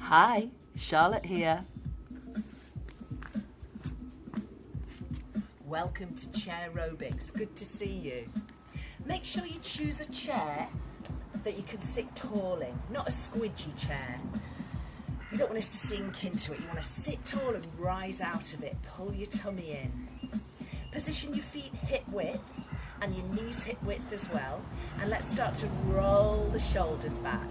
Hi, Charlotte here. Welcome to Chairobics. Good to see you. Make sure you choose a chair that you can sit tall in, not a squidgy chair. You don't want to sink into it. You want to sit tall and rise out of it. Pull your tummy in. Position your feet hip width and your knees hip width as well. And let's start to roll the shoulders back.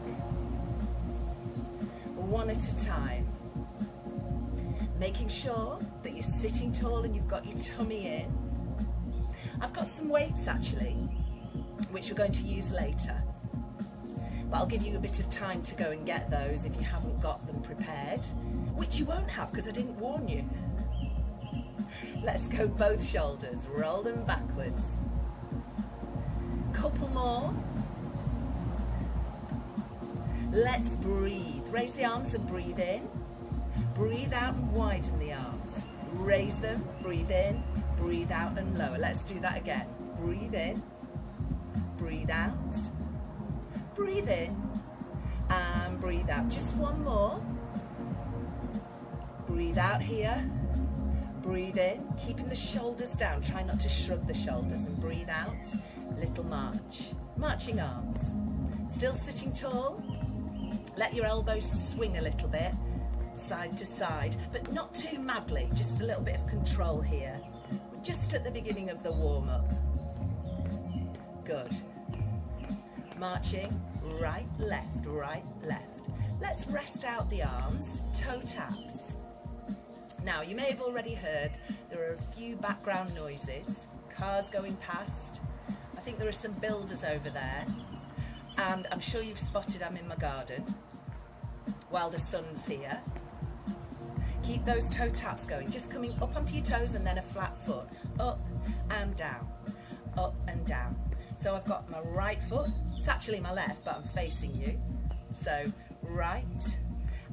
One at a time. Making sure that you're sitting tall and you've got your tummy in. I've got some weights actually, which we're going to use later. But I'll give you a bit of time to go and get those if you haven't got them prepared, which you won't have because I didn't warn you. Let's go both shoulders, roll them backwards. Couple more. Let's breathe. Raise the arms and breathe in. Breathe out and widen the arms. Raise them, breathe in, breathe out and lower. Let's do that again. Breathe in, breathe out, breathe in and breathe out. Just one more. Breathe out here, breathe in, keeping the shoulders down. Try not to shrug the shoulders and breathe out. Little march. Marching arms. Still sitting tall. Let your elbows swing a little bit, side to side, but not too madly, just a little bit of control here. Just at the beginning of the warm-up. Good. Marching, right, left, right, left. Let's rest out the arms, toe taps. Now, you may have already heard there are a few background noises, cars going past. I think there are some builders over there. And I'm sure you've spotted I'm in my garden while the sun's here. Keep those toe taps going, just coming up onto your toes and then a flat foot. Up and down, up and down. So I've got my right foot, it's actually my left, but I'm facing you. So right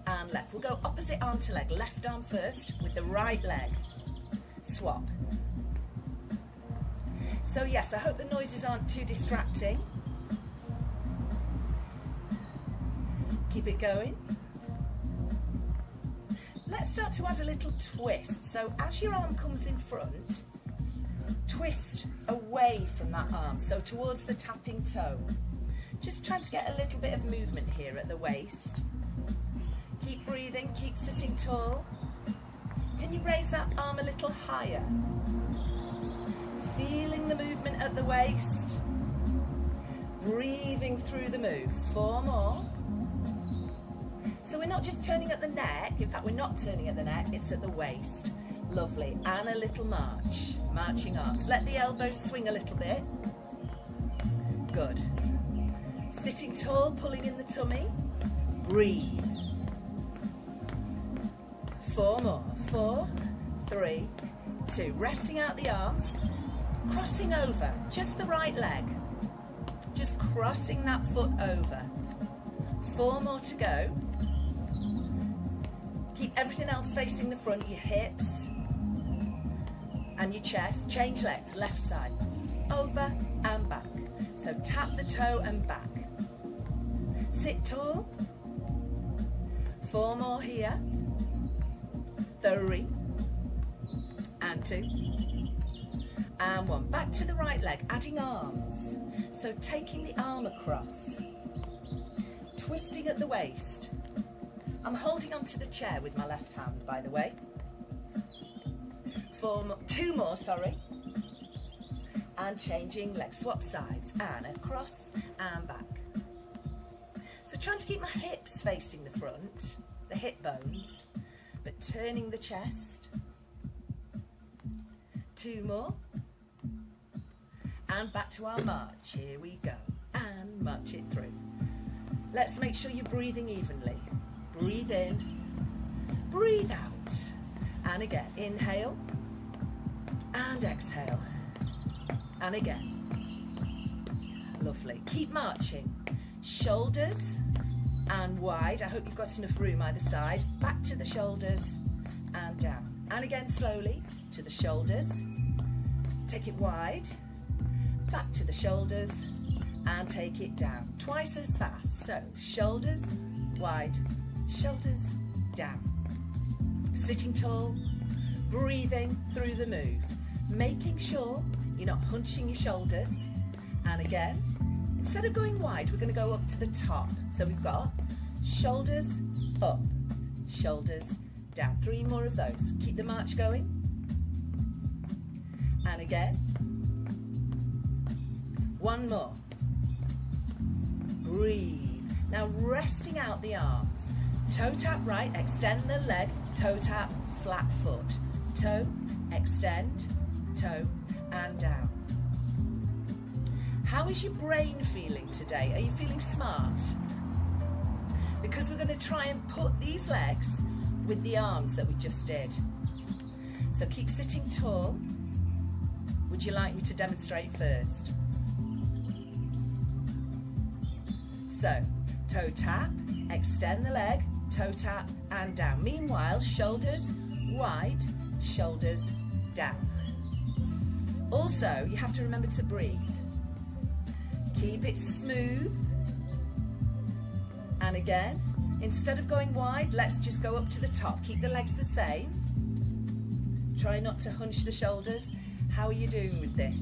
and left. We'll go opposite arm to leg, left arm first with the right leg. Swap. So yes, I hope the noises aren't too distracting. Keep it going. Let's start to add a little twist. So as your arm comes in front, twist away from that arm, so towards the tapping toe. Just trying to get a little bit of movement here at the waist. Keep breathing, keep sitting tall. Can you raise that arm a little higher? Feeling the movement at the waist. Breathing through the move. 4 more. So we're not just turning at the neck, in fact we're not turning at the neck, it's at the waist. Lovely, and a little march, marching arms. Let the elbows swing a little bit. Good. Sitting tall, pulling in the tummy. Breathe. 4 more, 4, 3, 2. Resting out the arms, crossing over, just the right leg. Just crossing that foot over. 4 more to go. Keep everything else facing the front, your hips and your chest. Change legs, left side, over and back. So tap the toe and back. Sit tall. 4 more here. 3 and 2 and 1. Back to the right leg, adding arms. So taking the arm across, twisting at the waist. I'm holding onto the chair with my left hand, by the way. 2 more, sorry. And changing legs, swap sides, and across and back. So trying to keep my hips facing the front, the hip bones, but turning the chest. 2 more. And back to our march, here we go. And march it through. Let's make sure you're breathing evenly. Breathe in, breathe out, and again, inhale, and exhale, and again. Lovely, keep marching, shoulders and wide. I hope you've got enough room either side. Back to the shoulders and down, and again slowly to the shoulders, take it wide, back to the shoulders, and take it down, twice as fast. So shoulders, wide, shoulders down. Sitting tall, breathing through the move, making sure you're not hunching your shoulders. And again, instead of going wide, we're going to go up to the top. So we've got shoulders up, shoulders down. 3 more of those. Keep the march going. And again. 1 more. Breathe. Now resting out the arms. Toe tap right, extend the leg, toe tap, flat foot. Toe, extend, toe, and down. How is your brain feeling today? Are you feeling smart? Because we're going to try and put these legs with the arms that we just did. So keep sitting tall. Would you like me to demonstrate first? So, toe tap, extend the leg, toe tap and down. Meanwhile, shoulders wide, shoulders down. Also, you have to remember to breathe. Keep it smooth. And again, instead of going wide, let's just go up to the top. Keep the legs the same. Try not to hunch the shoulders. How are you doing with this?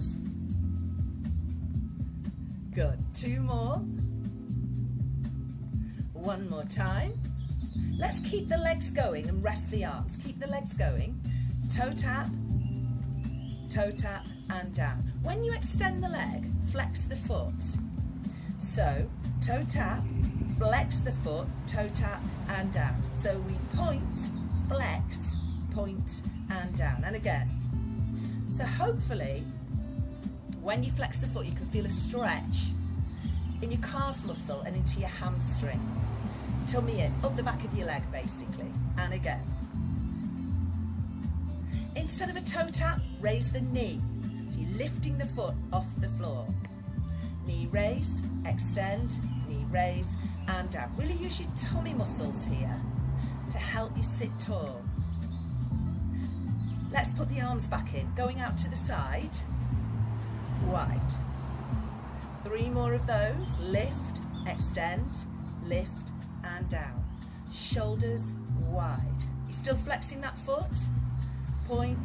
Good. 2 more. 1 more time. Let's keep the legs going and rest the arms. Keep the legs going. Toe tap, and down. When you extend the leg, flex the foot. So, toe tap, flex the foot, toe tap and down. So we point, flex, point and down. And again. So hopefully, when you flex the foot, you can feel a stretch in your calf muscle and into your hamstring. Tummy in, up the back of your leg basically. And again. Instead of a toe tap, raise the knee. So you're lifting the foot off the floor. Knee raise, extend, knee raise and down. Really use your tummy muscles here to help you sit tall. Let's put the arms back in, going out to the side, wide. 3 more of those, lift, extend, lift and down. Shoulders wide. You're still flexing that foot, point,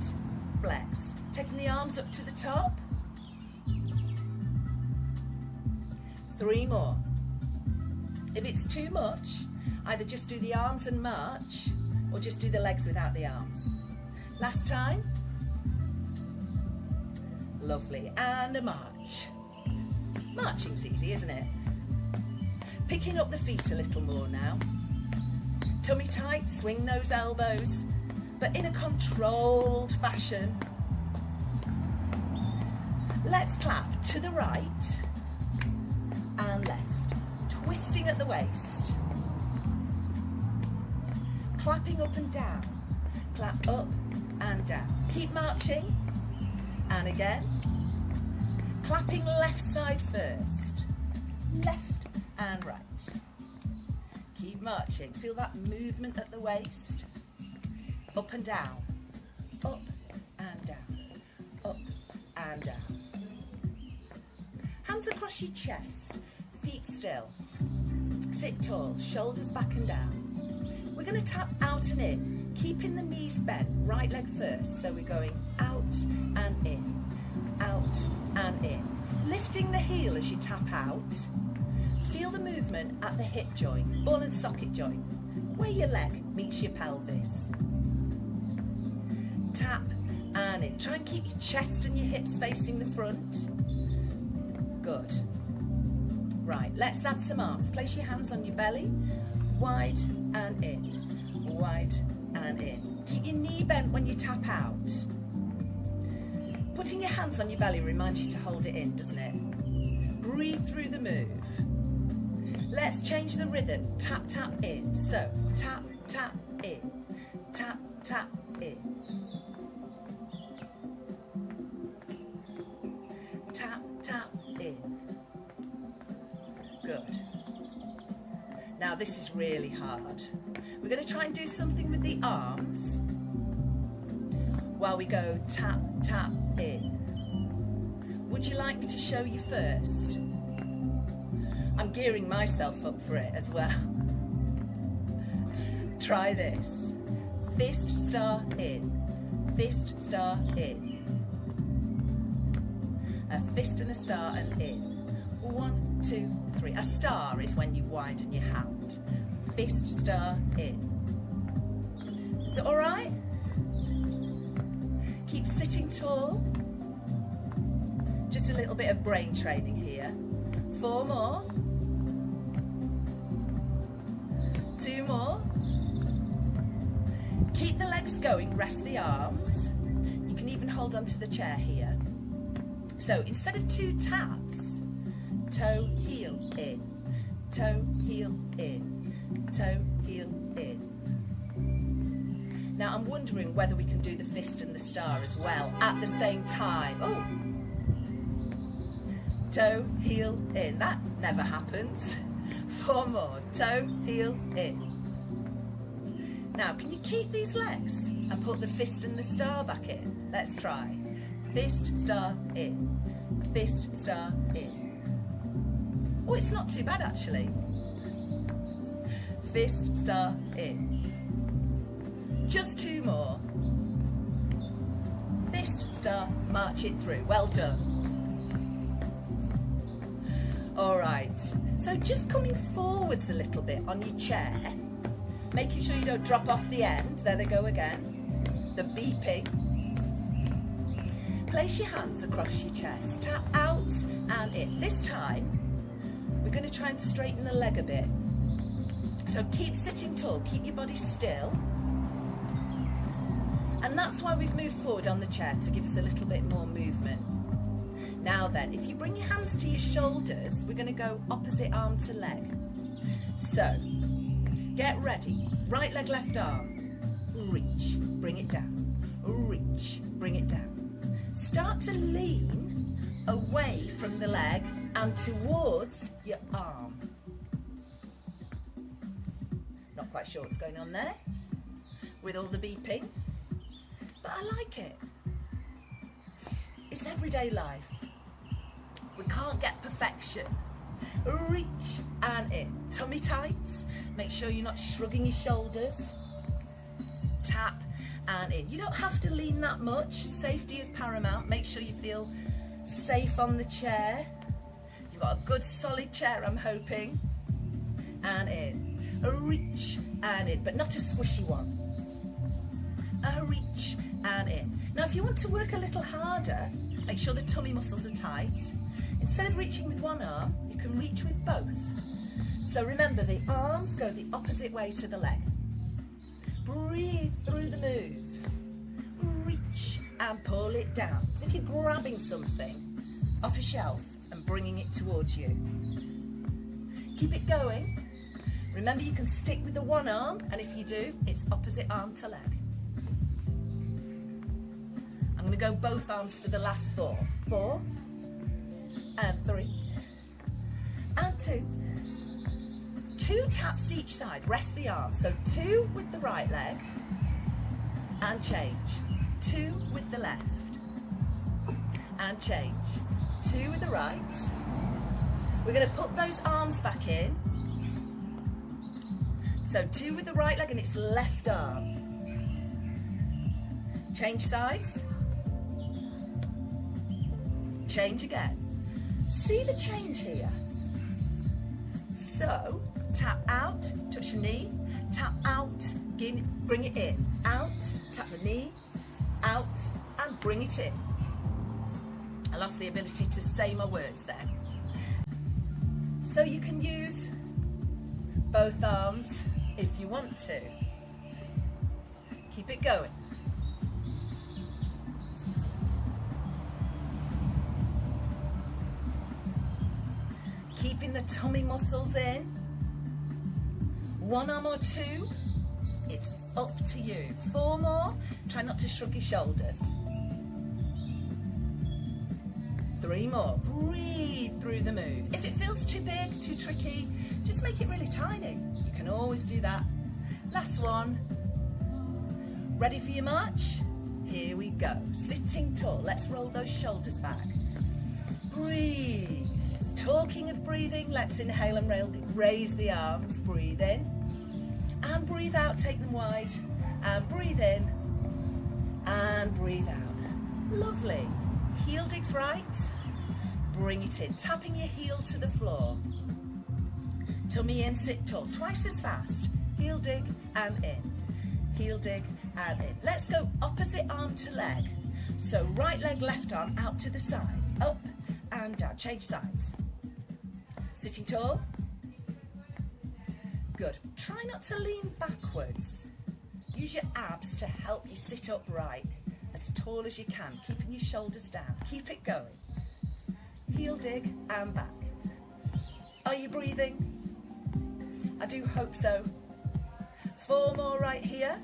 flex. Taking the arms up to the top. 3 more. If it's too much, either just do the arms and march, or just do the legs without the arms. Last time. Lovely. And a march. Marching's easy, isn't it? Picking up the feet a little more now. Tummy tight, swing those elbows, but in a controlled fashion. Let's clap to the right and left, twisting at the waist. Clapping up and down. Clap up and down. Keep marching. And again. Clapping left side first. Left and right. Keep marching. Feel that movement at the waist. Up and down. Up and down. Up and down. Hands across your chest. Feet still. Sit tall. Shoulders back and down. We're going to tap out and in, keeping the knees bent, right leg first. So we're going out and in, out and in. Lifting the heel as you tap out. Feel the movement at the hip joint, ball and socket joint, where your leg meets your pelvis. Tap and in. Try and keep your chest and your hips facing the front. Good. Right, let's add some arms. Place your hands on your belly. Wide and in, wide and in. Keep your knee bent when you tap out. Putting your hands on your belly reminds you to hold it in, doesn't it? Breathe through the move. Let's change the rhythm. Tap, tap in. So, tap, tap in. Tap, tap in. Tap, tap in. Good. Now this is really hard. We're going to try and do something with the arms while we go tap, tap in. Would you like me to show you first? I'm gearing myself up for it as well. try this. Fist, star, in. Fist, star, in. A fist and a star and in. 1, 2, 3. A star is when you widen your hand. Fist, star, in. Is it all right? Keep sitting tall. Just a little bit of brain training here. 4 more. 2 more. Keep the legs going, rest the arms. You can even hold onto the chair here. So instead of 2 taps, toe, heel, in, toe, heel, in, toe, heel, in. Now I'm wondering whether we can do the fist and the star as well at the same time. Oh, toe, heel, in. That never happens. 4 more, toe, heel, in. Now can you keep these legs and put the fist and the star back in? Let's try. Fist, star, in. Fist, star, in. Oh, it's not too bad actually. Fist, star, in. Just 2 more. Fist, star, march it through. Well done. All right, so just coming forwards a little bit on your chair, making sure you don't drop off the end. There they go again. The beeping. Place your hands across your chest, tap out and in. This time, we're going to try and straighten the leg a bit. So keep sitting tall, keep your body still. And that's why we've moved forward on the chair, to give us a little bit more movement. Now then, if you bring your hands to your shoulders, we're going to go opposite arm to leg. So, get ready. Right leg, left arm. Reach, bring it down. Reach, bring it down. Start to lean away from the leg and towards your arm. Not quite sure what's going on there with all the beeping, but I like it. It's everyday life. We can't get perfection. Reach and in. Tummy tight. Make sure you're not shrugging your shoulders. Tap and in. You don't have to lean that much. Safety is paramount. Make sure you feel safe on the chair. You've got a good solid chair, I'm hoping. And in. A reach and in, but not a squishy one. A reach and in. Now if you want to work a little harder, make sure the tummy muscles are tight. Instead of reaching with one arm, you can reach with both. So remember, the arms go the opposite way to the leg. Breathe through the move. Reach and pull it down. As if you're grabbing something off a shelf and bringing it towards you. Keep it going. Remember, you can stick with the one arm, and if you do, it's opposite arm to leg. I'm going to go both arms for the last 4. 4 and 3 and 2. 2 taps each side. Rest the arm. So 2 with the right leg and change. 2 with the left and change. 2 with the right. We're going to put those arms back in. So 2 with the right leg and it's left arm. Change sides. Change again. See the change here? So, tap out, touch your knee, tap out, bring it in, out, tap the knee, out, and bring it in. I lost the ability to say my words there. So you can use both arms if you want to. Keep it going. Keeping the tummy muscles in. 1 arm or 2, it's up to you. 4 more, try not to shrug your shoulders. 3 more, breathe through the move. If it feels too big, too tricky, just make it really tiny. You can always do that. Last one. Ready for your march? Here we go. Sitting tall, let's roll those shoulders back. Breathe. Talking of breathing, let's inhale and raise the arms. Breathe in and breathe breathe out, take them wide, and breathe in, and breathe out. Lovely. Heel digs right, bring it in, tapping your heel to the floor. Tummy in, sit tall, twice as fast. Heel dig and in, heel dig and in. Let's go opposite arm to leg. So right leg, left arm out to the side, up and down, change sides. Sitting tall. Good. Try not to lean backwards. Use your abs to help you sit upright as tall as you can, keeping your shoulders down. Keep it going. Heel dig and back. Are you breathing? I do hope so. 4 more right here.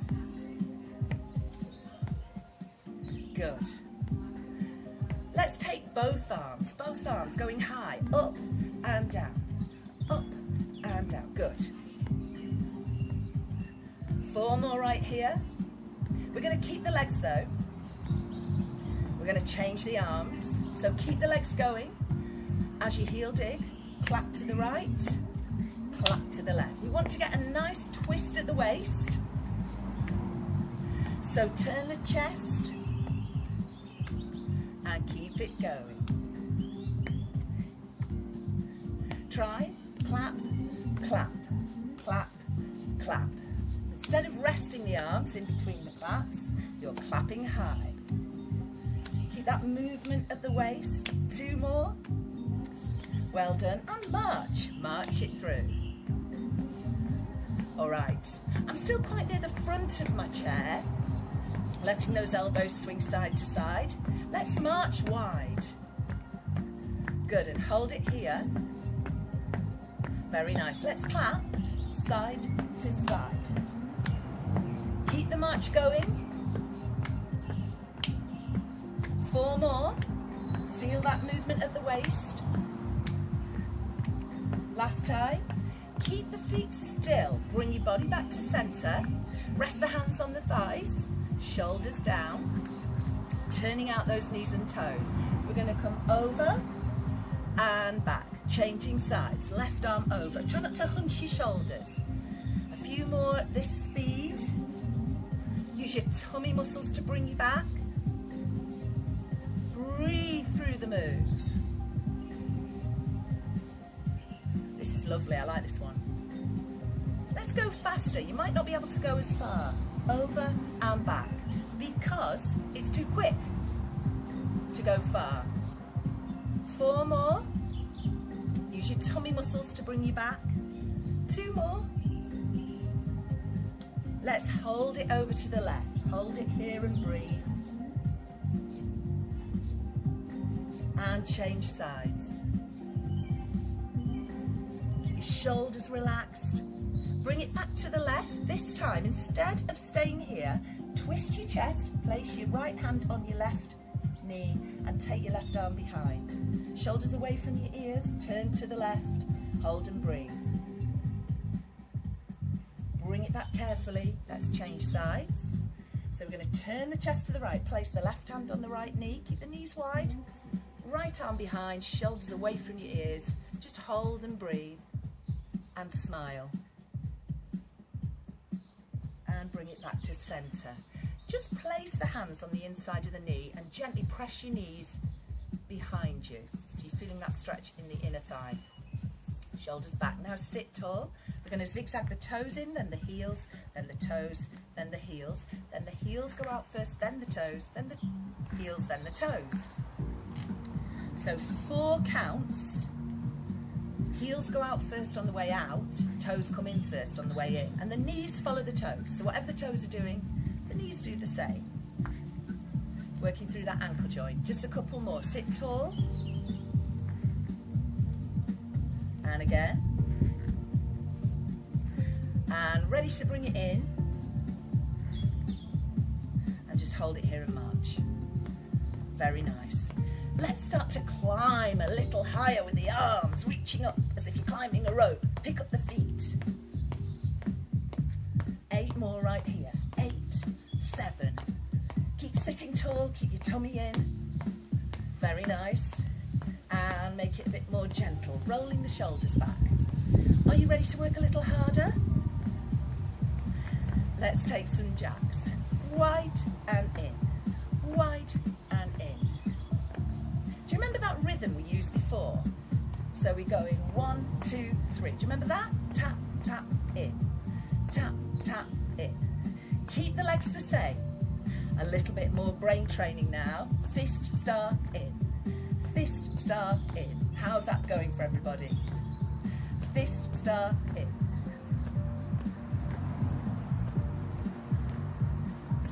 Good. Let's take both arms going high, up and down, up and down. Good. 4 more right here. We're going to keep the legs though. We're going to change the arms. So keep the legs going. As you heel dig, clap to the right, clap to the left. We want to get a nice twist at the waist. So turn the chest and keep it going. Try, clap, clap, clap, clap. Instead of resting the arms in between the claps, you're clapping high. Keep that movement at the waist. 2 more. Well done. And march it through. All right. I'm still quite near the front of my chair, letting those elbows swing side to side. Let's march wide. Good, and hold it here. Very nice. Let's clap side to side. Keep the march going. 4 more. Feel that movement at the waist. Last time. Keep the feet still. Bring your body back to center. Rest the hands on the thighs. Shoulders down. Turning out those knees and toes. We're going to come over and back. Changing sides. Left arm over. Try not to hunch your shoulders. A few more at this speed. Use your tummy muscles to bring you back. Breathe through the move. This is lovely, I like this one. Let's go faster. You might not be able to go as far. Over and back, because it's too quick to go far. 4 more. Use your tummy muscles to bring you back. 2 more. Let's hold it over to the left. Hold it here and breathe. And change sides. Keep your shoulders relaxed. Bring it back to the left. This time, instead of staying here, twist your chest, place your right hand on your left knee and take your left arm behind. Shoulders away from your ears, turn to the left, hold and breathe. Bring it back carefully. Let's change sides. So we're going to turn the chest to the right, place the left hand on the right knee, keep the knees wide, right arm behind, shoulders away from your ears. Just hold and breathe and smile. And bring it back to center. Just place the hands on the inside of the knee and gently press your knees behind you. So you're feeling that stretch in the inner thigh. Shoulders back. Now sit tall. We're going to zigzag the toes in, then the heels, then the toes, then the heels. Then the heels go out first, then the toes, then the heels, then the toes. So 4 counts. Heels go out first on the way out, toes come in first on the way in, and the knees follow the toes. So whatever the toes are doing, the knees do the same. Working through that ankle joint. Just a couple more. Sit tall. And again. And ready to bring it in. And just hold it here and march. Very nice. Let's start to climb a little higher with the arms, reaching up as if you're climbing a rope. Pick up the feet. 8 more right here. 8, 7. Keep sitting tall, keep your tummy in. Very nice. And make it a bit more gentle, rolling the shoulders back. Are you ready to work a little harder? Let's take some jacks. Wide and in, wide and in. Do you remember that rhythm we used before? So we're going 1, 2, 3. Do you remember that? Tap, tap, in. Tap, tap, in. Keep the legs the same. A little bit more brain training now. Fist, star, in. Fist, star, in. How's that going for everybody? Fist, star, in.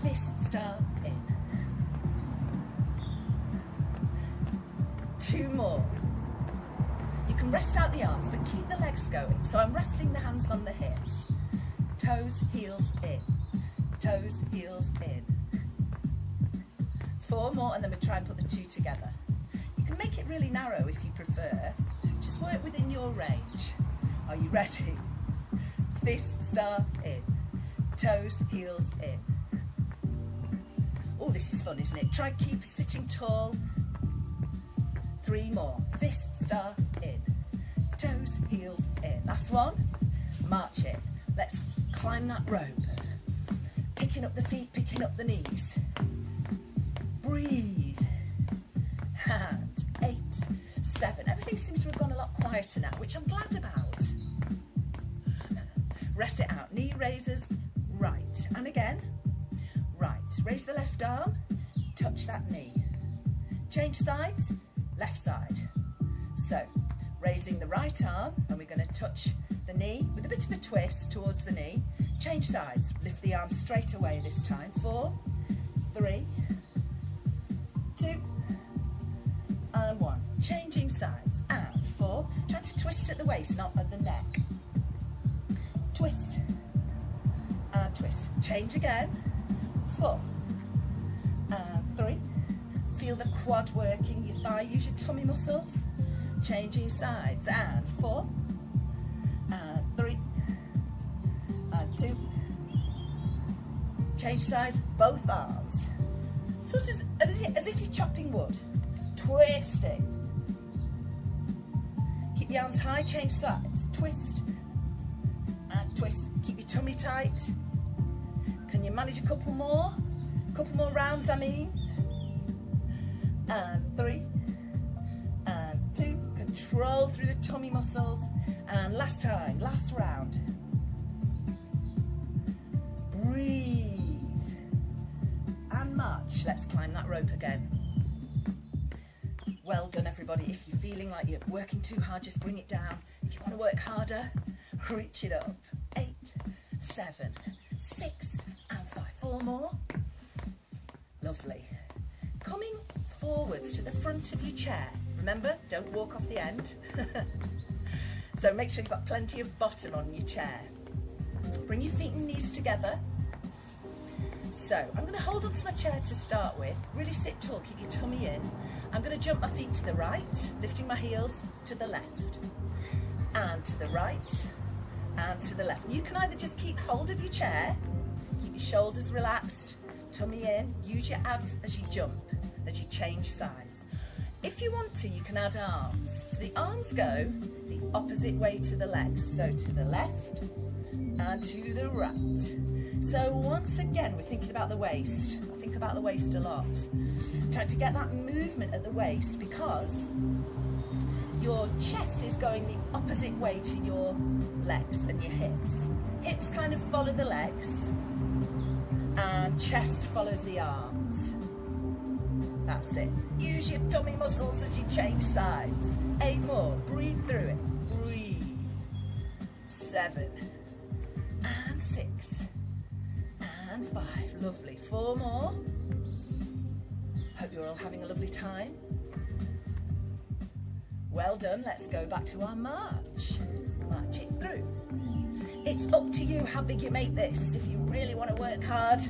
Fist, star, in. 2 more. You can rest out the arms, but keep the legs going. So I'm resting the hands on the hips. Toes, heels, in. Toes, heels, in. 4 more, and then we try and put the 2 together. You can make it really narrow if you prefer. Just work within your range. Are you ready? Fist, star, in. Toes, heels, in. Oh, this is fun, isn't it? Try keep sitting tall. 3 more. Fist, star, in. Toes, heels, in. Last one. March it. Let's climb that rope. Picking up the feet, picking up the knees. Breathe. And 8, 7. Everything seems to have gone a lot quieter now, which I'm glad about. Rest it out. Knee raises, right. And again, right. Raise the left arm, touch that knee. Change sides, left side. So, raising the right arm, and we're going to touch the knee with a bit of a twist towards the knee. Change sides. Lift the arm straight away this time. 4, 3, 2, and 1. Changing sides. And 4. Trying to twist at the waist, not at the neck. Twist. And twist. Change again. 4. And 3. Feel the quad working your thigh. Use your tummy muscles. Changing sides. And 4. And 3. And 2. Change sides, both arms. Sort of as if you're chopping wood. Twisting. Keep the arms high, change sides. Twist and twist. Keep your tummy tight. Can you manage a couple more? A couple more rounds, I mean. And 3. And 2. Control through the tummy muscles. And last time, last round. Breathe. And march. Let's climb that rope again. Well done, everybody. If you're feeling like you're working too hard, just bring it down. If you want to work harder, reach it up. 8, 7, 6, and 5. 4 more. Lovely. Coming forwards to the front of your chair. Remember, don't walk off the end. So make sure you've got plenty of bottom on your chair. Bring your feet and knees together. So I'm going to hold onto my chair to start with. Really sit tall, keep your tummy in. I'm going to jump my feet to the right, lifting my heels to the left. And to the right, and to the left. You can either just keep hold of your chair, keep your shoulders relaxed, tummy in, use your abs as you jump, as you change sides. If you want to, you can add arms. So the arms go the opposite way to the legs. So to the left and to the right. So once again, we're thinking about the waist. I think about the waist a lot. Trying to get that movement at the waist because your chest is going the opposite way to your legs and your hips. Hips kind of follow the legs and chest follows the arms. That's it. Use your tummy muscles as you change sides. 8 more. Breathe through it. Breathe. 7 and 6 and 5. Lovely. 4 more. Hope you're all having a lovely time. Well done. Let's go back to our march. March it through. It's up to you how big you make this. If you really want to work hard,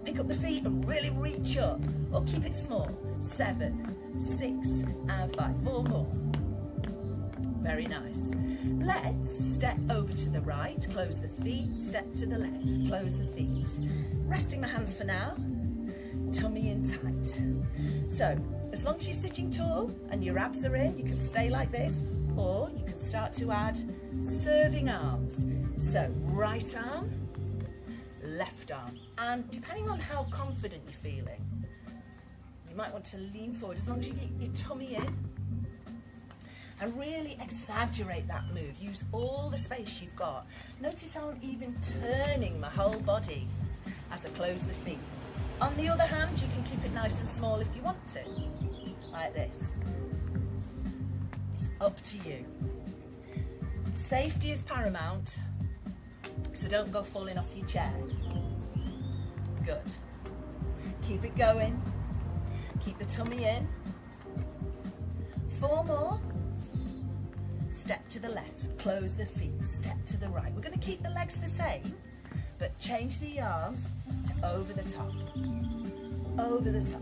pick up the feet and really reach up, or keep it small. 7, 6 and 5. 4 more. Very nice. Let's step over to the right, close the feet, step to the left, close the feet. Resting my hands for now, tummy in tight. So, as long as you're sitting tall and your abs are in, you can stay like this, or you can start to add serving arms. So, right arm, left arm. And depending on how confident you're feeling, you might want to lean forward as long as you keep your tummy in. And really exaggerate that move. Use all the space you've got. Notice how I'm even turning my whole body as I close the feet. On the other hand, you can keep it nice and small if you want to, like this. It's up to you. Safety is paramount, so don't go falling off your chair. Good. Keep it going. Keep the tummy in. 4 more. Step to the left, close the feet, step to the right. We're going to keep the legs the same, but change the arms to over the top. Over the top.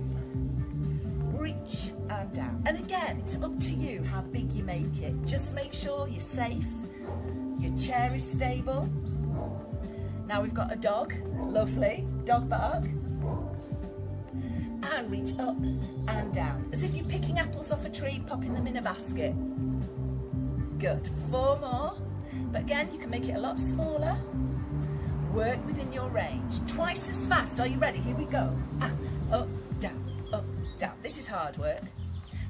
Reach and down. And again, it's up to you how big you make it. Just make sure you're safe, your chair is stable. Now we've got a dog, lovely, dog bark. And reach up and down, as if you're picking apples off a tree, popping them in a basket. Good. 4 more. But again, you can make it a lot smaller. Work within your range. Twice as fast. Are you ready? Here we go. Up, down, up, down. This is hard work.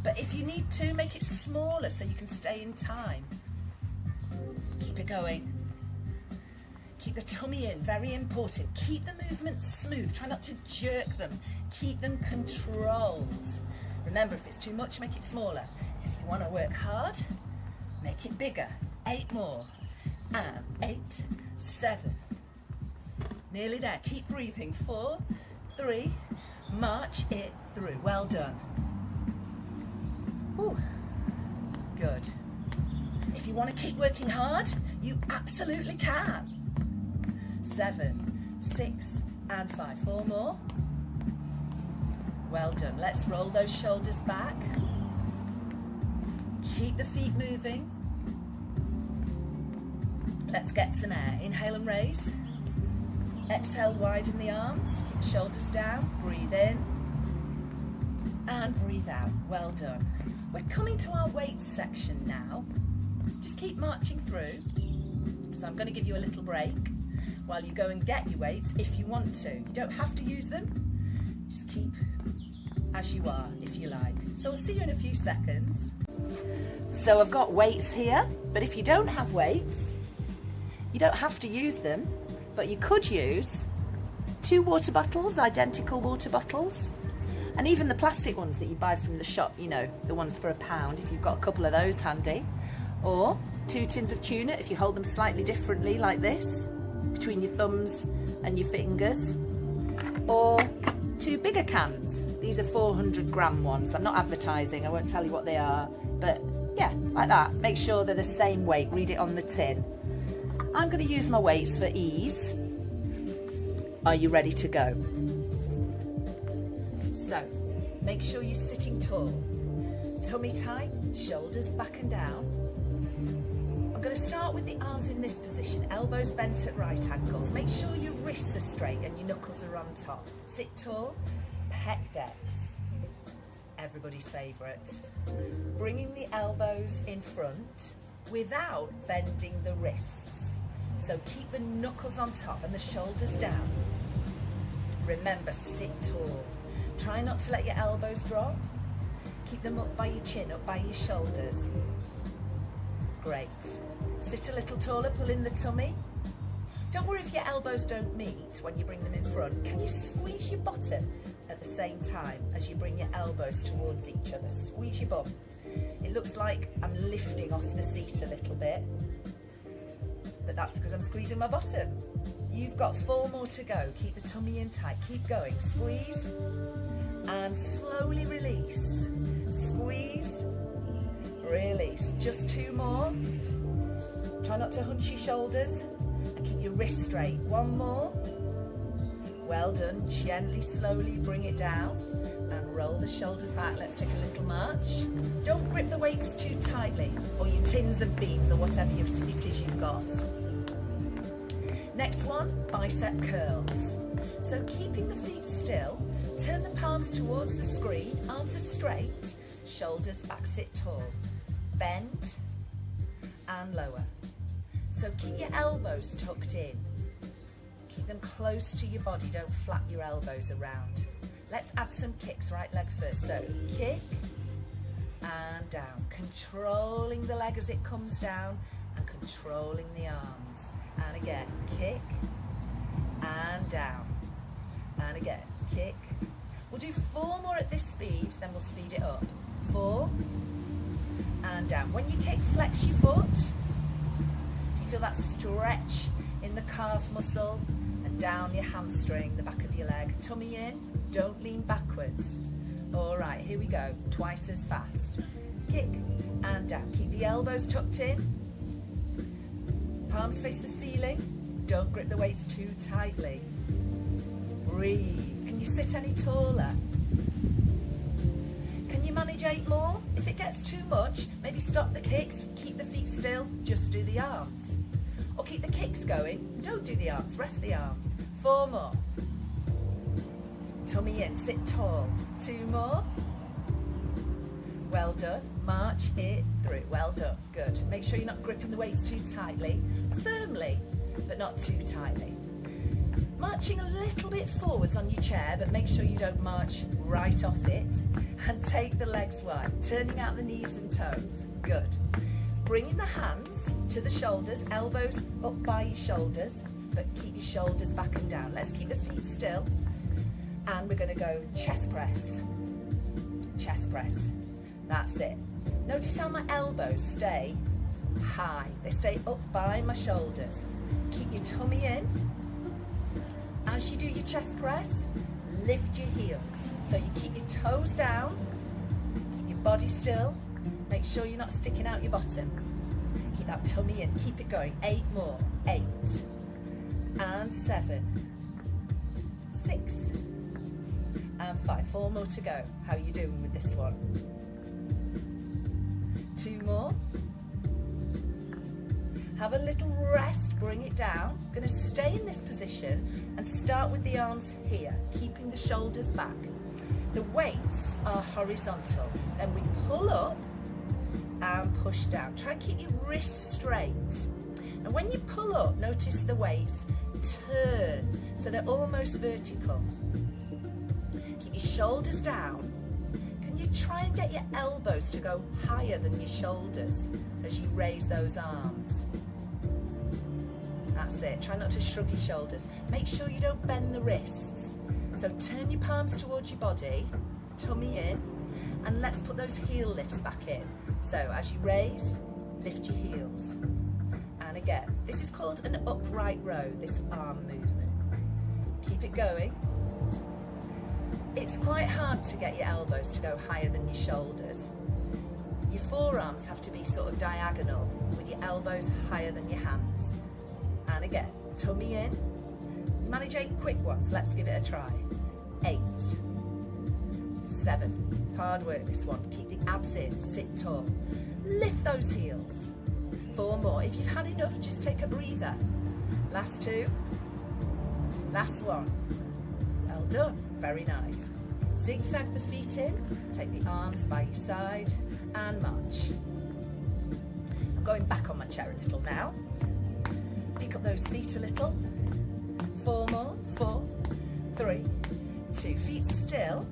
But if you need to, make it smaller so you can stay in time. Keep it going. Keep the tummy in. Very important. Keep the movements smooth. Try not to jerk them. Keep them controlled. Remember, if it's too much, make it smaller. If you want to work hard, make it bigger. 8 more. And 8, 7. Nearly there. Keep breathing. 4, 3. March it through. Well done. Ooh. Good. If you want to keep working hard, you absolutely can. 7, 6, and 5. 4 more. Well done. Let's roll those shoulders back. Keep the feet moving. Let's get some air. Inhale and raise. Exhale, widen the arms. Keep the shoulders down. Breathe in. And breathe out. Well done. We're coming to our weights section now. Just keep marching through. So I'm going to give you a little break while you go and get your weights if you want to. You don't have to use them. Just keep as you are if you like. So I'll see you in a few seconds. So I've got weights here, but if you don't have weights, you don't have to use them, but you could use 2 water bottles, identical water bottles, and even the plastic ones that you buy from the shop, you know, the ones for £1 if you've got a couple of those handy, or 2 tins of tuna if you hold them slightly differently like this, between your thumbs and your fingers, or 2 bigger cans. These are 400 gram ones. I'm not advertising, I won't tell you what they are, but yeah, like that. Make sure they're the same weight, read it on the tin. I'm going to use my weights for ease. Are you ready to go? So, make sure you're sitting tall. Tummy tight, shoulders back and down. I'm going to start with the arms in this position, elbows bent at right angles. Make sure your wrists are straight and your knuckles are on top. Sit tall, pec decks. Everybody's favourite. Bringing the elbows in front without bending the wrists. So keep the knuckles on top and the shoulders down. Remember, sit tall. Try not to let your elbows drop. Keep them up by your chin, up by your shoulders. Great. Sit a little taller, pull in the tummy. Don't worry if your elbows don't meet when you bring them in front. Can you squeeze your bottom at the same time as you bring your elbows towards each other? Squeeze your bum. It looks like I'm lifting off the seat a little bit, but that's because I'm squeezing my bottom. You've got 4 more to go. Keep the tummy in tight. Keep going. Squeeze and slowly release. Squeeze, release. Just 2 more. Try not to hunch your shoulders and keep your wrists straight. 1 more. Well done. Gently, slowly bring it down and roll the shoulders back. Let's take a little march. Don't grip the weights too tightly, or your tins of beans or whatever it is you've got. Next one, bicep curls. So keeping the feet still, turn the palms towards the screen, arms are straight, shoulders back, sit tall. Bend and lower. So keep your elbows tucked in. Keep them close to your body, don't flap your elbows around. Let's add some kicks, right leg first. So kick and down, controlling the leg as it comes down and controlling the arms. And again, kick and down. And again, kick. We'll do 4 more at this speed, then we'll speed it up. 4 and down. When you kick, flex your foot. So you feel that stretch in the calf muscle and down your hamstring, the back of your leg. Tummy in, don't lean backwards. All right, here we go, twice as fast. Kick and down. Keep the elbows tucked in. Palms face the ceiling. Don't grip the weights too tightly. Breathe. Can you sit any taller? Can you manage 8 more? If it gets too much, maybe stop the kicks, keep the feet still, just do the arms. Or keep the kicks going, don't do the arms, rest the arms. 4 more. Tummy in, sit tall. 2 more. Well done. March it through. Well done. Good. Make sure you're not gripping the weights too tightly. Firmly, but not too tightly. Marching a little bit forwards on your chair, but make sure you don't march right off it. And take the legs wide, turning out the knees and toes. Good. Bringing the hands to the shoulders, elbows up by your shoulders, but keep your shoulders back and down. Let's keep the feet still. And we're going to go chest press. Chest press. That's it. Notice how my elbows stay high. They stay up by my shoulders. Keep your tummy in. As you do your chest press, lift your heels. So you keep your toes down, keep your body still. Make sure you're not sticking out your bottom. Keep that tummy in. Keep it going. 8 more. 8. And 7. 6. And 5. 4 more to go. How are you doing with this one? 2 more. Have a little rest, bring it down. I'm going to stay in this position and start with the arms here, keeping the shoulders back. The weights are horizontal. Then we pull up and push down. Try and keep your wrists straight. And when you pull up, notice the weights turn, so they're almost vertical. Keep your shoulders down. Can you try and get your elbows to go higher than your shoulders as you raise those arms? That's it. Try not to shrug your shoulders. Make sure you don't bend the wrists. So turn your palms towards your body, tummy in, and let's put those heel lifts back in. So as you raise, lift your heels. And again, this is called an upright row, this arm movement. Keep it going. It's quite hard to get your elbows to go higher than your shoulders. Your forearms have to be sort of diagonal, with your elbows higher than your hands. And again, tummy in. Manage 8 quick ones. Let's give it a try. 8. 7. It's hard work, this one. Keep the abs in. Sit tall. Lift those heels. 4 more. If you've had enough, just take a breather. Last 2. Last 1. Well done. Very nice. Zigzag the feet in. Take the arms by your side and march. I'm going back on my chair a little now. Pick up those feet a little. 4 more. 4, 3, 2. Feet still.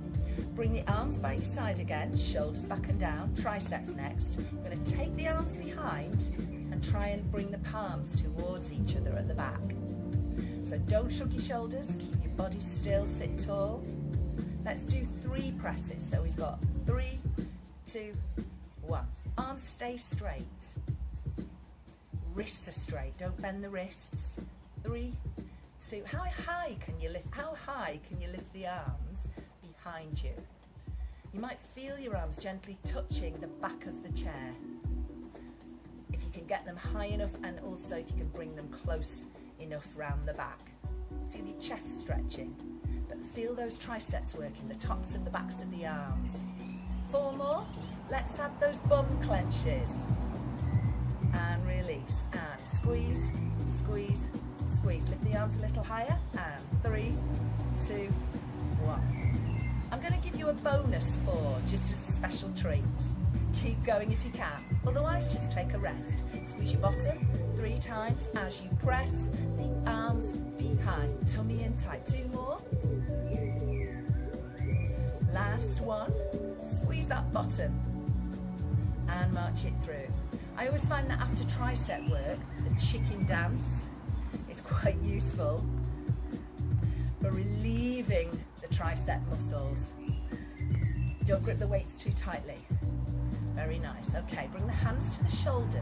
Bring the arms by your side again. Shoulders back and down. Triceps next. We're going to take the arms behind and try and bring the palms towards each other at the back. So don't shrug your shoulders. Keep your body still. Sit tall. Let's do 3 presses. So we've got 3, 2, 1. Arms stay straight. Wrists are straight. Don't bend the wrists. 3, 2. How high can you lift the arms behind you? You might feel your arms gently touching the back of the chair. If you can get them high enough, and also if you can bring them close enough round the back. Feel your chest stretching, but feel those triceps working, the tops and the backs of the arms. 4 more. Let's add those bum clenches. And release. And squeeze, squeeze, squeeze. Lift the arms a little higher. And 3, 2, 1. I'm going to give you a bonus 4, just as a special treat. Keep going if you can. Otherwise, just take a rest. Squeeze your bottom, 3 times as you press the arms behind. Tummy in tight. 2 more. Last one. Squeeze that bottom and march it through. I always find that after tricep work, the chicken dance is quite useful for relieving the tricep muscles. Don't grip the weights too tightly. Very nice. Okay, bring the hands to the shoulders.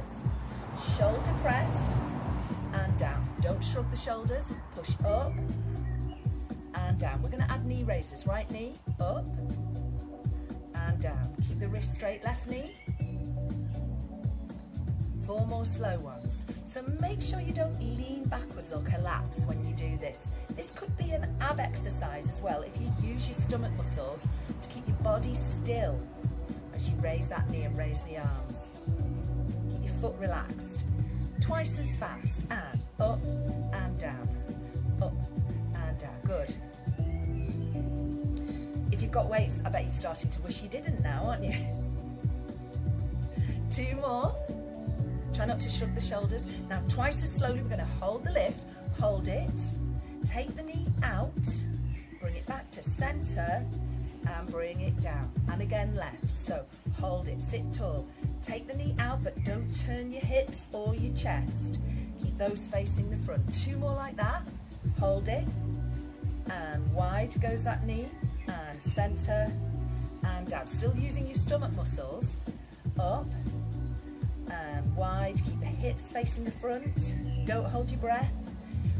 Shoulder press and down. Don't shrug the shoulders. Push up and down. We're going to add knee raises. Right knee up and down. Keep the wrist straight. Left knee. 4 more slow ones. So make sure you don't lean backwards or collapse when you do this. This could be an ab exercise as well if you use your stomach muscles to keep your body still as you raise that knee and raise the arms. Keep your foot relaxed. Twice as fast. And up and down. Up and down. Good. If you've got weights, I bet you're starting to wish you didn't now, aren't you? 2 more. Try not to shrug the shoulders. Now twice as slowly, we're going to hold the lift, hold it, take the knee out, bring it back to center and bring it down. And again left, so hold it, sit tall. Take the knee out but don't turn your hips or your chest. Keep those facing the front. 2 more like that, hold it and wide goes that knee and center and down. Still using your stomach muscles, up and wide, keep the hips facing the front, don't hold your breath.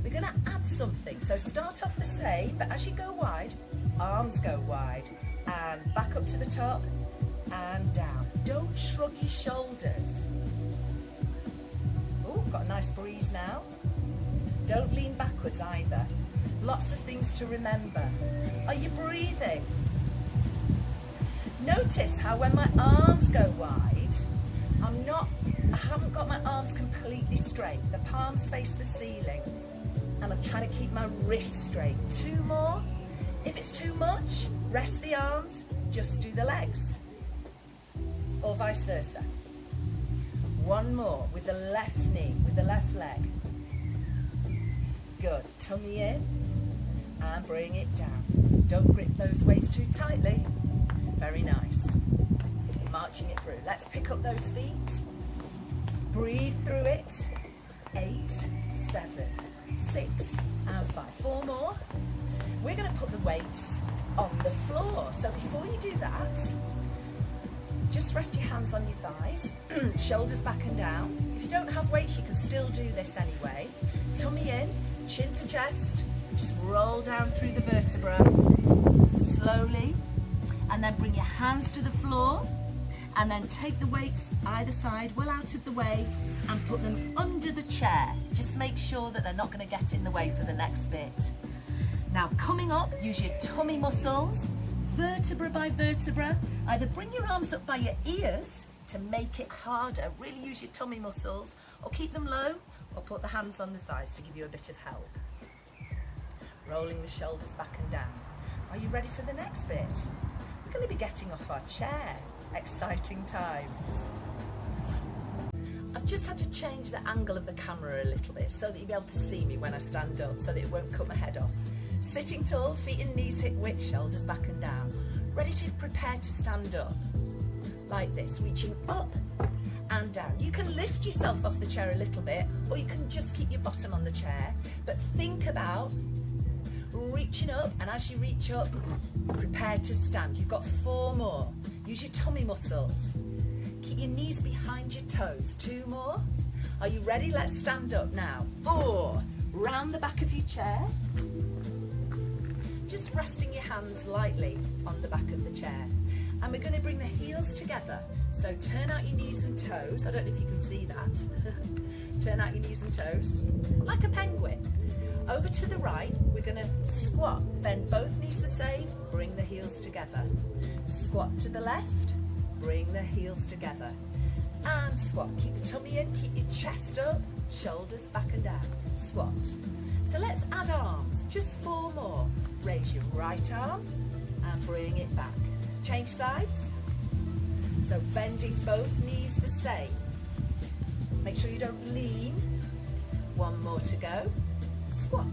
We're going to add something, so start off the same, but as you go wide, arms go wide, and back up to the top, and down. Don't shrug your shoulders. Oh, got a nice breeze now. Don't lean backwards either. Lots of things to remember. Are you breathing? Notice how when my arms go wide, I haven't got my arms completely straight. The palms face the ceiling and I'm trying to keep my wrists straight. 2 more. If it's too much, rest the arms, just do the legs. Or vice versa. 1 more with the left knee, with the left leg. Good. Tummy in and bring it down. Don't grip those weights too tightly. Very nice. Marching it through. Let's pick up those feet. Breathe through it. 8, 7, 6, and 5. 4 more. We're going to put the weights on the floor. So before you do that, just rest your hands on your thighs, shoulders back and down. If you don't have weights, you can still do this anyway. Tummy in, chin to chest. Just roll down through the vertebra slowly, and then bring your hands to the floor. And then take the weights either side, well out of the way, and put them under the chair. Just make sure that they're not going to get in the way for the next bit. Now coming up, use your tummy muscles, vertebra by vertebra. Either bring your arms up by your ears to make it harder. Really use your tummy muscles, or keep them low, or put the hands on the thighs to give you a bit of help. Rolling the shoulders back and down. Are you ready for the next bit? We're going to be getting off our chair. Exciting times. I've just had to change the angle of the camera a little bit so that you'll be able to see me when I stand up, so that it won't cut my head off. Sitting tall, feet and knees hip width, shoulders back and down. Ready to prepare to stand up. Like this, reaching up and down. You can lift yourself off the chair a little bit, or you can just keep your bottom on the chair, but think about reaching up, and as you reach up, prepare to stand. You've got 4 more. Use your tummy muscles. Keep your knees behind your toes. 2 more. Are you ready? Let's stand up now. 4. Round the back of your chair. Just resting your hands lightly on the back of the chair. And we're going to bring the heels together. So turn out your knees and toes. I don't know if you can see that. Turn out your knees and toes. Like a penguin. Over to the right, we're going to squat. Bend both knees the same. Bring the heels together. Squat to the left, bring the heels together, and squat. Keep the tummy in, keep your chest up, shoulders back and down, squat. So let's add arms, just 4 more. Raise your right arm and bring it back. Change sides. So bending both knees the same. Make sure you don't lean One more to go. Squat.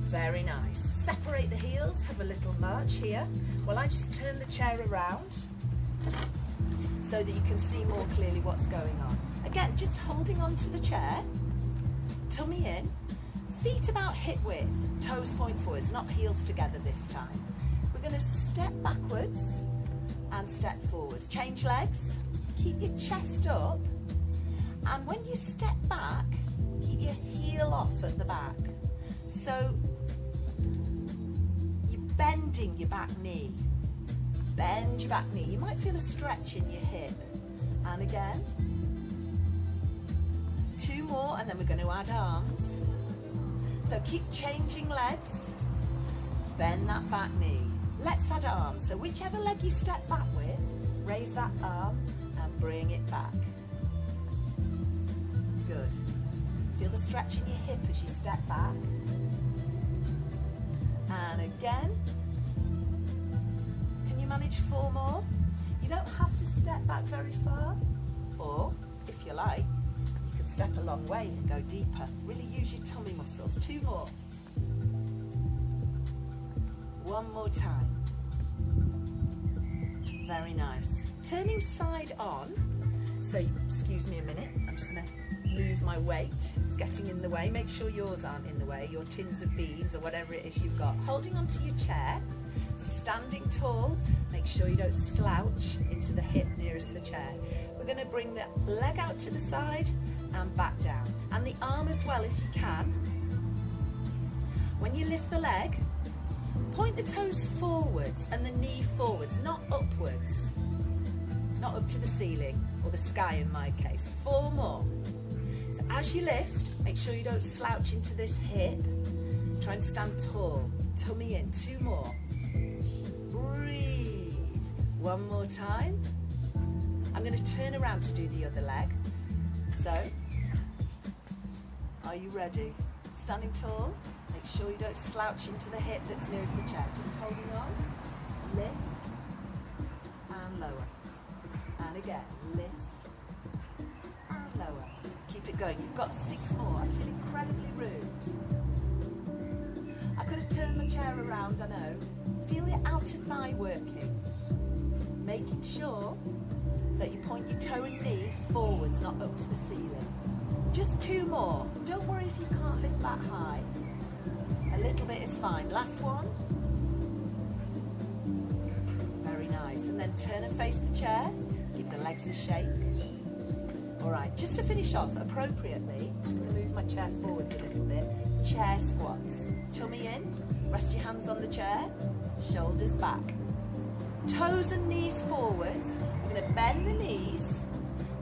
Very nice. Separate the heels, have a little march here. Well, I just turn the chair around so that you can see more clearly what's going on. Again, just holding on to the chair, tummy in, feet about hip width, toes point forwards, not heels together this time. We're going to step backwards and step forwards. Change legs, keep your chest up, and when you step back, keep your heel off at the back. So you're bending your back knee. Bend your back knee. You might feel a stretch in your hip. And again. 2 more, and then we're going to add arms. So keep changing legs. Bend that back knee. Let's add arms. So whichever leg you step back with, raise that arm and bring it back. Good. Feel the stretch in your hip as you step back. And again. Can you manage 4 more? You don't have to step back very far. Or, if you like, you can step a long way and go deeper. Really use your tummy muscles. 2 more. 1 more time. Very nice. Turning side on. So, excuse me a minute. I'm just going to move my weight. It's getting in the way. Make sure yours aren't in the way. Your tins of beans or whatever it is you've got. Holding onto your chair. Standing tall. Make sure you don't slouch into the hip nearest the chair. We're going to bring the leg out to the side and back down. And the arm as well if you can. When you lift the leg, point the toes forwards and the knee forwards, not upwards. Not up to the ceiling or the sky in my case. 4 more. So as you lift, make sure you don't slouch into this hip. Try and stand tall. Tummy in. 2 more. Breathe. 1 more time. I'm going to turn around to do the other leg. So, are you ready? Standing tall. Make sure you don't slouch into the hip that's nearest the chair. Just holding on. Lift. And lower. And again. Lift. And lower. Keep it going. You've got 6 more. I feel incredibly rude. I could have turned the chair around, I know. Feel your outer thigh working. Making sure that you point your toe and knee forwards, not up to the ceiling. Just 2 more. Don't worry if you can't lift that high. A little bit is fine. Last one. Very nice. And then turn and face the chair. Give the legs a shake. All right, just to finish off appropriately, I'm just going to move my chair forward a little bit. Chair squats. Tummy in. Rest your hands on the chair. Shoulders back. Toes and knees forwards. We're going to bend the knees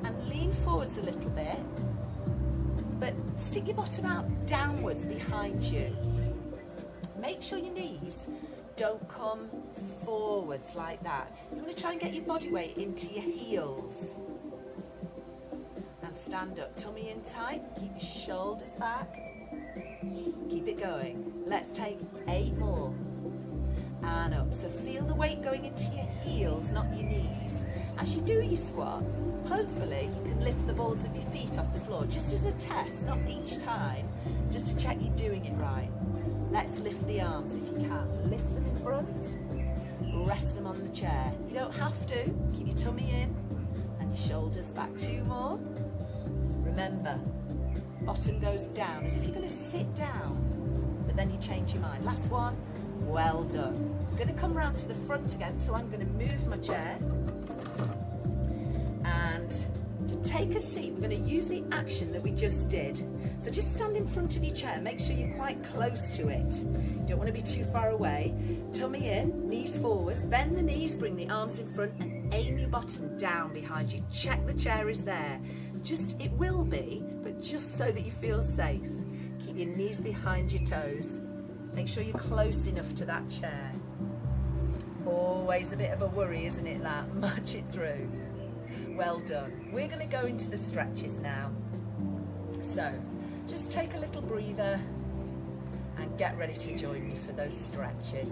and lean forwards a little bit. But stick your bottom out downwards behind you. Make sure your knees don't come forwards like that. You want to try and get your body weight into your heels. And stand up. Tummy in tight. Keep your shoulders back. Keep it going. Let's take 8 more. And up. So feel the weight going into your heels, not your knees. As you do your squat, hopefully you can lift the balls of your feet off the floor, just as a test, not each time, just to check you're doing it right. Let's lift the arms if you can. Lift them in front, rest them on the chair. You don't have to. Keep your tummy in and your shoulders back. 2 more. Remember, bottom goes down as if you're going to sit down, but then you change your mind. Last one. Well done. I'm going to come round to the front again, so I'm going to move my chair. And to take a seat, we're going to use the action that we just did. So just stand in front of your chair. Make sure you're quite close to it. You don't want to be too far away. Tummy in, knees forward. Bend the knees, bring the arms in front and aim your bottom down behind you. Check the chair is there. It will be, but just so that you feel safe. Keep your knees behind your toes. Make sure you're close enough to that chair. Always a bit of a worry, isn't it, that? March it through. Well done. We're going to go into the stretches now. So, just take a little breather and get ready to join me for those stretches.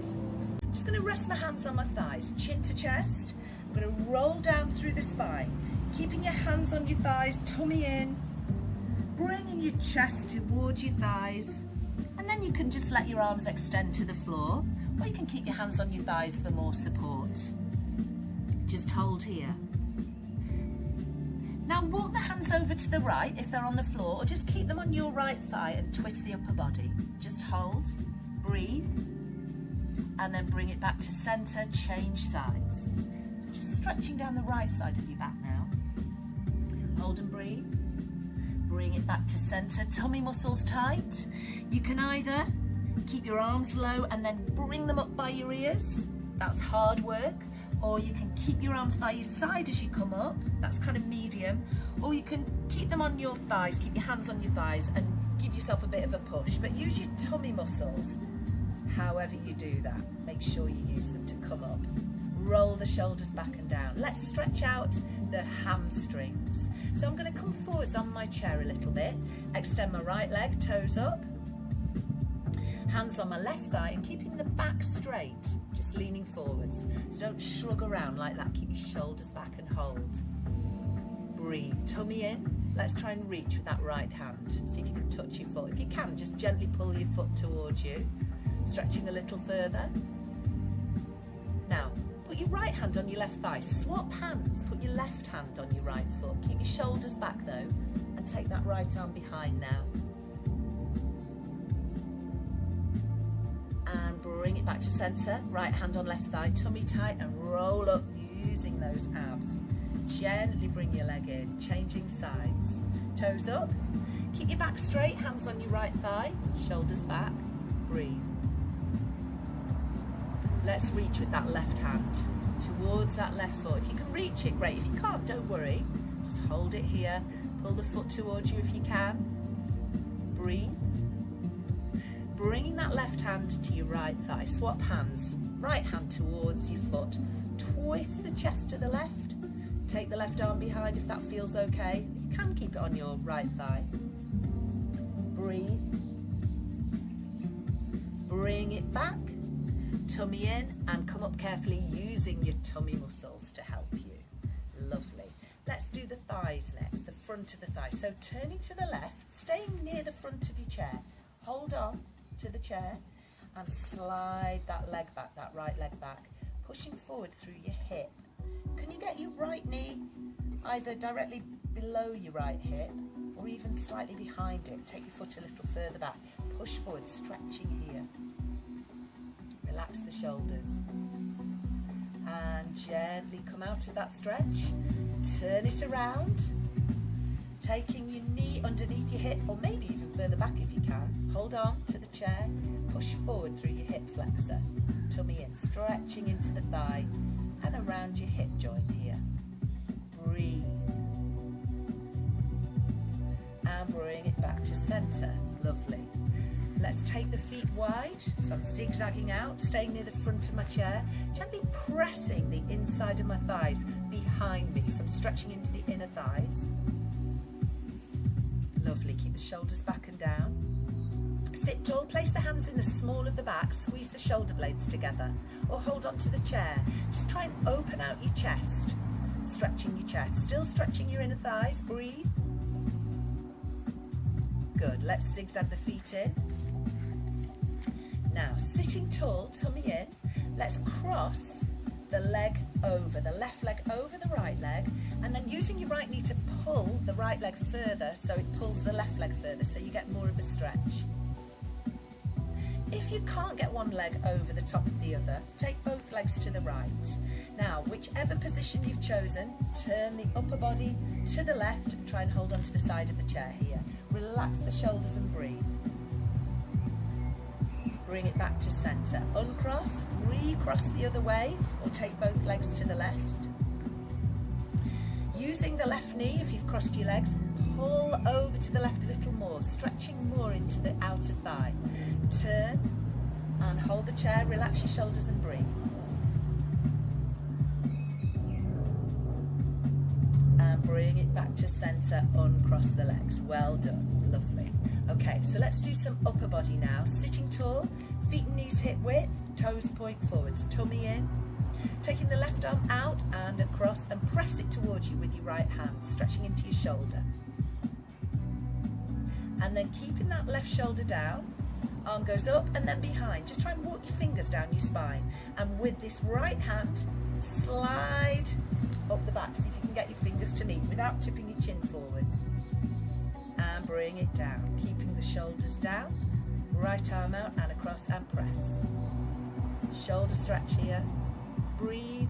I'm just going to rest my hands on my thighs, chin to chest. I'm going to roll down through the spine, keeping your hands on your thighs, tummy in, bringing bringing your chest towards your thighs, and then you can just let your arms extend to the floor, or you can keep your hands on your thighs for more support. Just hold here. Now walk the hands over to the right if they're on the floor, or just keep them on your right thigh and twist the upper body. Just hold, breathe, and then bring it back to center, change sides. So just stretching down the right side of your back now. Hold and breathe. Bring it back to center, tummy muscles tight. You can either keep your arms low and then bring them up by your ears. That's hard work. Or you can keep your arms by your side as you come up. That's kind of medium. Or you can keep them on your thighs, keep your hands on your thighs and give yourself a bit of a push. But use your tummy muscles. However you do that, make sure you use them to come up. Roll the shoulders back and down. Let's stretch out the hamstrings. So I'm going to come forwards on my chair a little bit. Extend my right leg, toes up. Hands on my left thigh and keeping the back straight. Just leaning forwards. So don't shrug around like that. Keep your shoulders back and hold. Breathe. Tummy in. Let's try and reach with that right hand. See if you can touch your foot. If you can, just gently pull your foot towards you. Stretching a little further. Now, put your right hand on your left thigh. Swap hands. Put your left hand on your right foot. Keep your shoulders back though. And take that right arm behind now. And bring it back to center. Right hand on left thigh. Tummy tight and roll up using those abs. Gently bring your leg in. Changing sides. Toes up. Keep your back straight. Hands on your right thigh. Shoulders back. Breathe. Let's reach with that left hand towards that left foot. If you can reach it, great. If you can't, don't worry. Just hold it here. Pull the foot towards you if you can. Breathe. Bringing that left hand to your right thigh. Swap hands. Right hand towards your foot. Twist the chest to the left. Take the left arm behind if that feels okay. You can keep it on your right thigh. Breathe. Bring it back. Tummy in and come up carefully using your tummy muscles to help you. Lovely. Let's do the thighs next, the front of the thigh. So turning to the left, staying near the front of your chair. Hold on to the chair and slide that leg back, that right leg back, pushing forward through your hip. Can you get your right knee either directly below your right hip or even slightly behind it? Take your foot a little further back. Push forward, stretching here. Relax the shoulders and gently come out of that stretch. Turn it around, taking your knee underneath your hip or maybe even further back if you can. Hold on to the chair, push forward through your hip flexor, tummy in, stretching into the thigh and around your hip joint here. Breathe and bring it back to center. Lovely. Let's take the feet wide, so I'm zigzagging out, staying near the front of my chair, gently pressing the inside of my thighs behind me, so I'm stretching into the inner thighs. Lovely, keep the shoulders back and down. Sit tall, place the hands in the small of the back, squeeze the shoulder blades together, or hold on to the chair. Just try and open out your chest, stretching your chest, still stretching your inner thighs, breathe. Good, let's zigzag the feet in. Now, sitting tall, tummy in, let's cross the leg over, the left leg over the right leg, and then using your right knee to pull the right leg further so it pulls the left leg further so you get more of a stretch. If you can't get one leg over the top of the other, take both legs to the right. Now, whichever position you've chosen, turn the upper body to the left and try and hold onto the side of the chair here. Relax the shoulders and breathe. Bring it back to center. Uncross, recross the other way, or take both legs to the left. Using the left knee, if you've crossed your legs, pull over to the left a little more, stretching more into the outer thigh. Turn and hold the chair, relax your shoulders and breathe. And bring it back to center, uncross the legs. Well done, lovely. Okay, so let's do some upper body now. Sitting tall, feet and knees hip width, toes point forwards, tummy in. Taking the left arm out and across and press it towards you with your right hand, stretching into your shoulder. And then keeping that left shoulder down, arm goes up and then behind. Just try and walk your fingers down your spine. And with this right hand, slide up the back. See if you can get your fingers to meet without tipping your chin forwards. And bring it down, keeping the shoulders down. Right arm out and across and press. Shoulder stretch here. Breathe.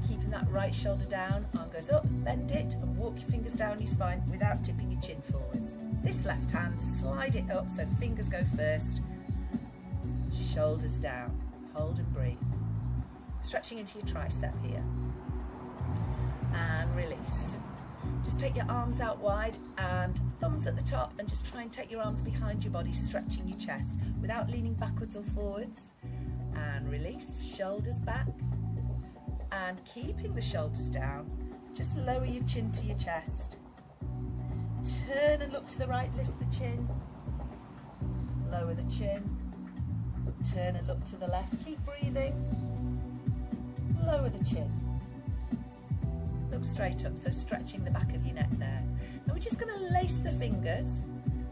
Keeping that right shoulder down, arm goes up, bend it and walk your fingers down your spine without tipping your chin forwards. This left hand, slide it up so fingers go first. Shoulders down, hold and breathe. Stretching into your tricep here. And release. Just take your arms out wide and thumbs at the top and just try and take your arms behind your body, stretching your chest without leaning backwards or forwards. And release, shoulders back. And keeping the shoulders down, just lower your chin to your chest. Turn and look to the right, lift the chin. Lower the chin. Turn and look to the left, keep breathing. Lower the chin. Look straight up, so stretching the back of your neck there. Now we're just going to lace the fingers,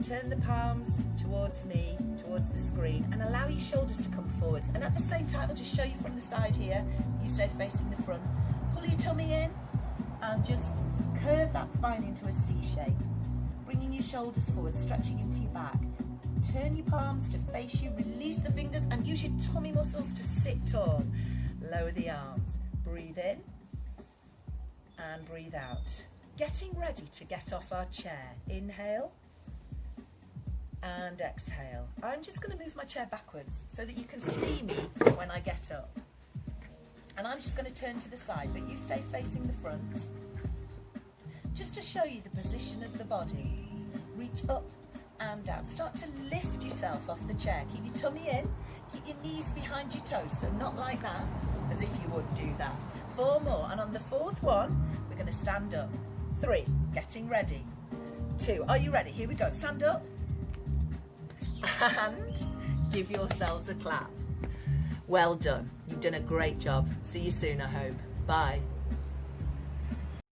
turn the palms towards me, towards the screen, and allow your shoulders to come forwards. And at the same time, I'll just show you from the side here. You stay facing the front. Pull your tummy in and just curve that spine into a C shape. Bringing your shoulders forward, stretching into your back. Turn your palms to face you, release the fingers and use your tummy muscles to sit tall. Lower the arms. Breathe in. And breathe out. Getting ready to get off our chair. Inhale and exhale. I'm just going to move my chair backwards so that you can see me when I get up. And I'm just going to turn to the side, but you stay facing the front. Just to show you the position of the body. Reach up and down. Start to lift yourself off the chair. Keep your tummy in. Keep your knees behind your toes, so not like that, as if you would do that. 4 more, and on the 4th one, we're going to stand up. 3, getting ready. 2, are you ready? Here we go, stand up. And give yourselves a clap. Well done, you've done a great job. See you soon, I hope. Bye.